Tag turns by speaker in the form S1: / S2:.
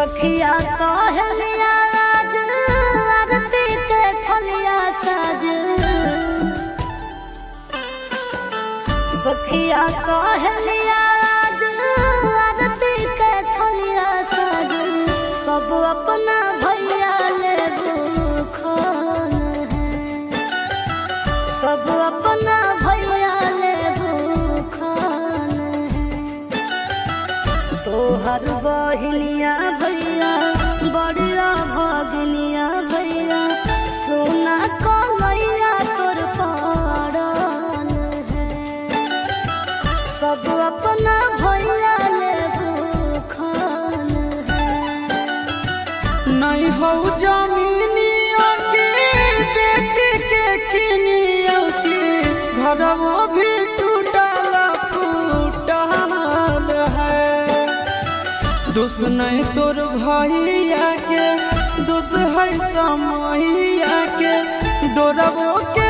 S1: सखिया सहेलिया आज आरती के थलिया साज सखिया सहेलिया आज आरती के थलिया साज सब अपना भैया ले भूखल है सब अपना भैया ले भूखल है तोहर बहिनिया भैया बड़िया भगनिया भैया सोना कलैया तोर पड़ल है सब अपना भैया ले भूखल है
S2: नहीं हो जमीनिया के बेच के किनिया के घरवो भी टूटल फूटल है दोष नहीं तोर भैया के दोष है समैया के डोरवो के